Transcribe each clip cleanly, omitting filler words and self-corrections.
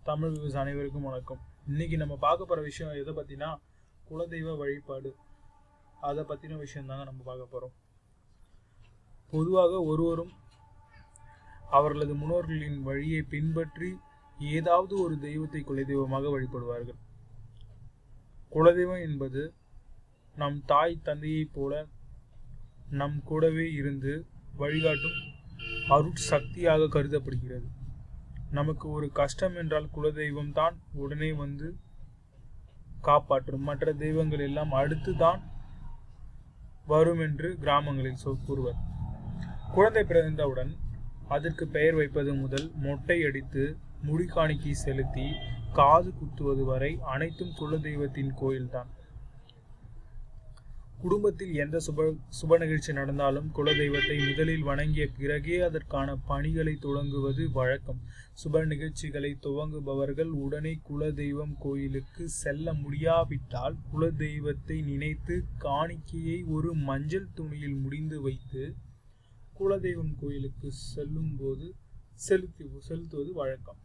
Tamil views அனைவருக்கும் வணக்கம். இன்னைக்கு நம்ம பார்க்க போகிற விஷயம் எதை பற்றினா குலதெய்வ வழிபாடு. அதை பற்றின விஷயம் தாங்க நம்ம பார்க்க போகிறோம். பொதுவாக ஒருவரும் அவர்களது முன்னோர்களின் வழியை பின்பற்றி ஏதாவது ஒரு தெய்வத்தை குலதெய்வமாக வழிபடுவார்கள். குலதெய்வம் என்பது நம் தாய் தந்தையைப் போல நம் கூடவே இருந்து வழிகாட்டும் அருட்சக்தியாக கருதப்படுகிறது. நமக்கு ஒரு கஷ்டம் என்றால் குலதெய்வம் தான் உடனே வந்து காப்பாற்றும். மற்ற தெய்வங்கள் எல்லாம் அடுத்து தான் வரும் என்று கிராமங்களில் கூறுவர். குழந்தை பிறந்தவுடன் அதற்கு பெயர் வைப்பது முதல் மொட்டை அடித்து முடி காணிக்கை செலுத்தி காது குத்துவது வரை அனைத்தும் குலதெய்வத்தின் கோயில்தான். குடும்பத்தில் எந்த சுப நிகழ்ச்சி நடந்தாலும் குலதெய்வத்தை முதலில் வணங்கிய பிறகே அதற்கான பணிகளை தொடங்குவது வழக்கம். சுப நிகழ்ச்சிகளை துவங்குபவர்கள் உடனே குலதெய்வம் கோயிலுக்கு செல்ல முடியாவிட்டால் குலதெய்வத்தை நினைத்து காணிக்கையை ஒரு மஞ்சள் துணியில் முடிந்து வைத்து குலதெய்வம் கோயிலுக்கு செல்லும் போது செலுத்துவது வழக்கம்.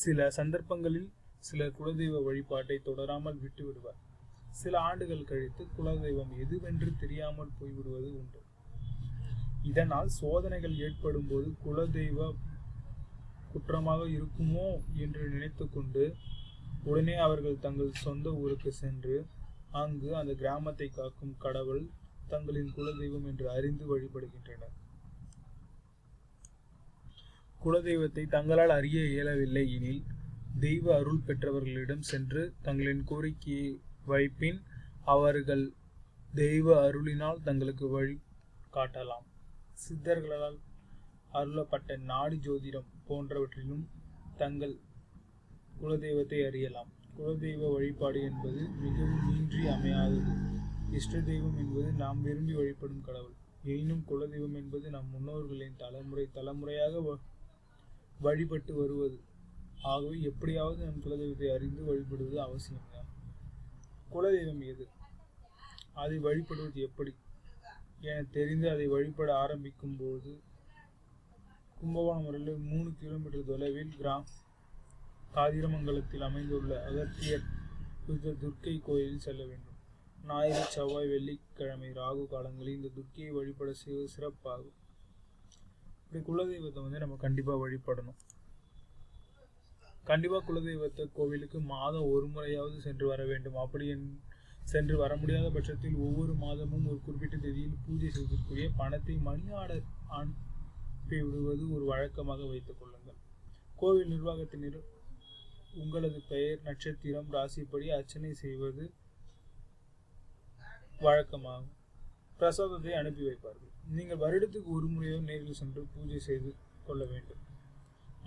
சில சந்தர்ப்பங்களில் சிலர் குலதெய்வ வழிபாட்டை தொடராமல் விட்டு விடுவார். சில ஆண்டுகள் கழித்து குலதெய்வம் எதுவென்று தெரியாமல் போய்விடுவது உண்டு. இதனால் சோதனைகள் ஏற்படும் போது குலதெய்வ குற்றமாக இருக்குமோ என்று நினைத்து கொண்டு உடனே அவர்கள் தங்கள் சொந்த ஊருக்கு சென்று அங்கு அந்த கிராமத்தை காக்கும் கடவுள் தங்களின் குலதெய்வம் என்று அறிந்து வழிபடுகின்றனர். குலதெய்வத்தை தங்களால் அறிய இயலவில்லை எனில் தெய்வ அருள் பெற்றவர்களிடம் சென்று தங்களின் கோரிக்கையை வைப்பின் அவர்கள் தெய்வ அருளினால் தங்களுக்கு வழி காட்டலாம். சித்தர்களால் அருளப்பட்ட நாடி ஜோதிடம் போன்றவற்றிலும் தங்கள் குலதெய்வத்தை அறியலாம். குலதெய்வ வழிபாடு என்பது மிகவும் இன்றி அமையாதது. இஷ்ட தெய்வம் என்பது நாம் விரும்பி வழிபடும் கடவுள். எனினும் குலதெய்வம் என்பது நம் முன்னோர்களின் தலைமுறையாக வழிபட்டு வருவது. ஆகவே எப்படியாவது நம் குலதெய்வத்தை அறிந்து வழிபடுவது அவசியம். குலதெய்வம் எது, அதை வழிபடுவது எப்படி என தெரிந்து அதை வழிபட ஆரம்பிக்கும் போது கும்பகோணம் வரையில் 3 கிலோமீட்டர் தொலைவில் காதிரமங்கலத்தில் அமைந்துள்ள அகத்தியர் துர்க்கை கோயிலில் செல்ல வேண்டும். ஞாயிறு, செவ்வாய், வெள்ளிக்கிழமை ராகு காலங்களில் இந்த துர்க்கையை வழிபட செய்வது சிறப்பாகும். இப்படி குலதெய்வத்தை நம்ம கண்டிப்பாக வழிபடணும். கண்டிப்பாக குலதெய்வத்தை கோவிலுக்கு மாதம் ஒரு முறையாவது சென்று வர வேண்டும். அப்படி சென்று வர முடியாத பட்சத்தில் ஒவ்வொரு மாதமும் ஒரு குறிப்பிட்ட தேதியில் பூஜை செய்வதற்குரிய பணத்தை மணி ஆர்டர் அனுப்பி விடுவது ஒரு வழக்கமாக வைத்துக் கொள்ளுங்கள். கோவில் நிர்வாகத்தினர் உங்களது பெயர், நட்சத்திரம், ராசிப்படி அர்ச்சனை செய்வது வழக்கமாகும். பிரசாதத்தை அனுப்பி வைப்பார்கள். நீங்கள் வருடத்துக்கு ஒரு முறையாக நேரில் சென்று பூஜை செய்து கொள்ள வேண்டும்.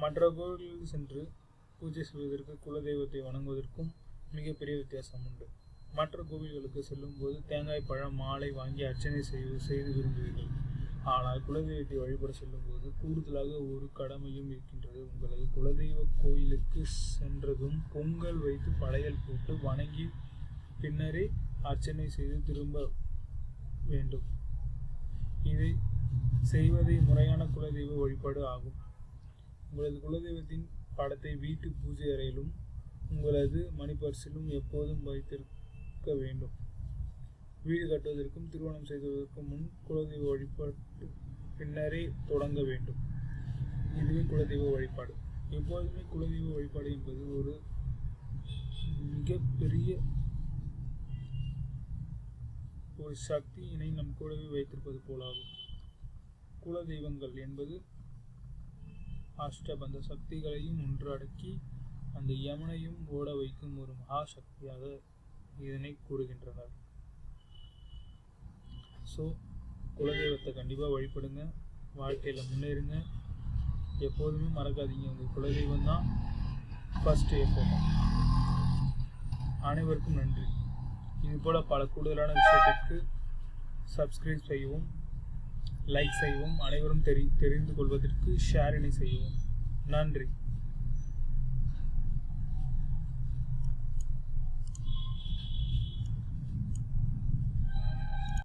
மற்ற கோவில்களில் சென்று பூஜை செய்வதற்கு குலதெய்வத்தை வணங்குவதற்கும் மிகப்பெரிய வித்தியாசம் உண்டு. மற்ற கோவில்களுக்கு செல்லும் போது தேங்காய், பழம், மாலை வாங்கி அர்ச்சனை செய்து விரும்புவீர்கள். ஆனால் குலதெய்வத்தை வழிபட செல்லும் போது கூடுதலாக ஒரு கடமையும் இருக்கின்றது. உங்களது குலதெய்வ கோயிலுக்கு சென்றதும் பொங்கல் வைத்து படையல் போட்டு வணங்கி பின்னரே அர்ச்சனை செய்து திரும்ப வேண்டும். இதை செய்வதே முறையான குலதெய்வ வழிபாடு ஆகும். உங்களது குலதெய்வத்தின் படத்தை வீட்டு பூஜை அறையிலும் உங்களது மணிப்பர்சிலும் எப்போதும் வைத்திருக்க வேண்டும். வீடு கட்டுவதற்கும் திருமணம் செய்வதற்கும் முன் குலதெய்வ வழிபாட்டு பின்னரே தொடங்க வேண்டும். இதுவே குலதெய்வ வழிபாடு. எப்போதுமே குலதெய்வ வழிபாடு என்பது ஒரு மிகப்பெரிய ஒரு சக்தியினை நம் கூடவே வைத்திருப்பது போலாகும். குலதெய்வங்கள் என்பது அஷ்டபந்த சக்திகளையும் ஒன்றடக்கி அந்த யமனையும் ஓட வைக்கும் ஒரு மகா சக்தியாக இதனை கூறுகின்றனர். ஸோ குலதெய்வத்தை கண்டிப்பாக வழிபடுங்க, வாழ்க்கையில் முன்னேறுங்க. எப்போதுமே மறக்காதீங்க, உங்கள் குலதெய்வம் தான் ஃபர்ஸ்ட். எப்போதும் அனைவருக்கும் நன்றி. இதுபோல் பல கூடுதலான விஷயத்திற்கு சப்ஸ்கிரைப் செய்யவும், லைக் செய்யவும், அனைவரும் தெரிந்து கொள்வதற்கு ஷேரினை செய்யவும். நன்றி.